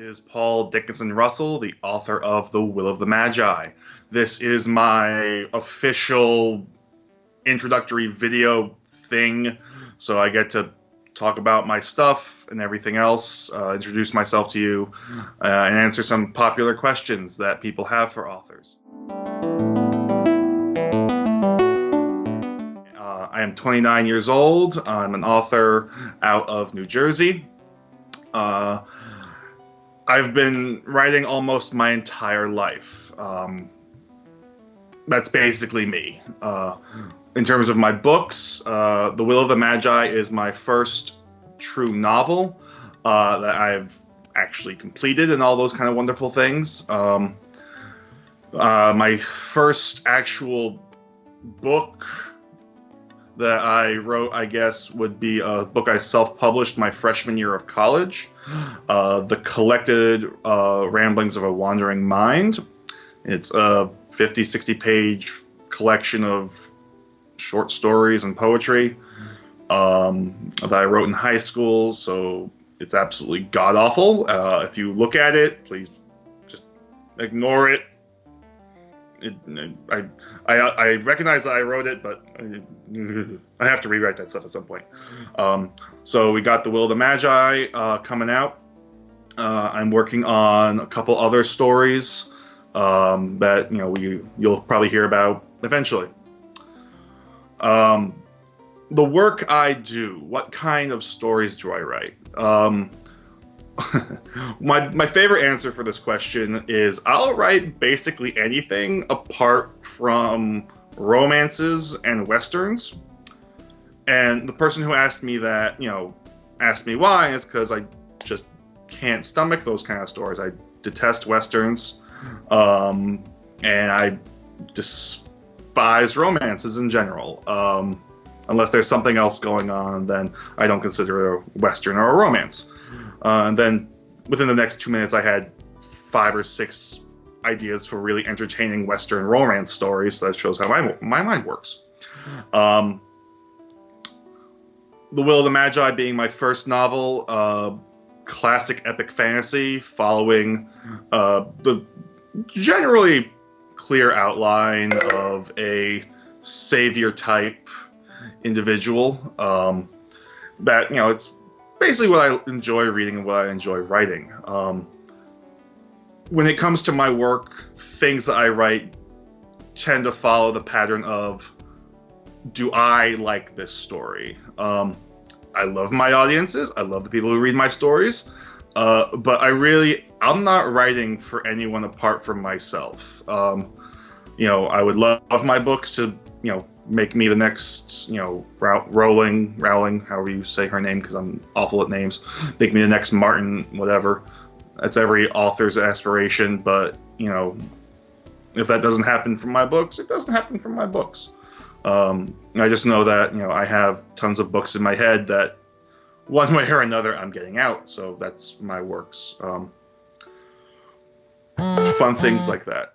is Paul Dickinson Russell, the author of The Will of the Magi. This is my official introductory video thing, so I get to talk about my stuff and everything else, introduce myself to you, and answer some popular questions that people have for authors. I am 29 years old. I'm an author out of New Jersey. I've been writing almost my entire life. That's basically me. In terms of my books, The Will of the Magi is my first true novel that I've actually completed and all those kind of wonderful things. My first actual book that I wrote, I guess, would be a book I self-published my freshman year of college, The Collected Ramblings of a Wandering Mind. It's a 50, 60-page collection of short stories and poetry that I wrote in high school, so it's absolutely god-awful. If you look at it, please just ignore it. I recognize that I wrote it, but I have to rewrite that stuff at some point. So we got The Will of the Magi coming out. I'm working on a couple other stories that you'll probably hear about eventually. The work I do, what kind of stories do I write? My favorite answer for this question is I'll write basically anything apart from romances and westerns. And the person who asked me that, asked me why, is because I just can't stomach those kind of stories. I detest westerns, and I despise romances in general. Unless there's something else going on, then I don't consider a western or a romance. And then within the next 2 minutes, I had 5 or 6 ideas for really entertaining Western romance stories. So that shows how my mind works. The Will of the Magi being my first novel, classic epic fantasy, following the generally clear outline of a savior-type individual. That, it's basically what I enjoy reading and what I enjoy writing. When it comes to my work, things that I write tend to follow the pattern of, do I like this story? I love my audiences. I love the people who read my stories. But I'm not writing for anyone apart from myself. I would love my books to, make me the next, Rowling, however you say her name, because I'm awful at names. Make me the next Martin, whatever. That's every author's aspiration, but, if that doesn't happen from my books, it doesn't happen from my books. I just know that, I have tons of books in my head that one way or another I'm getting out, so that's my works. Fun things like that.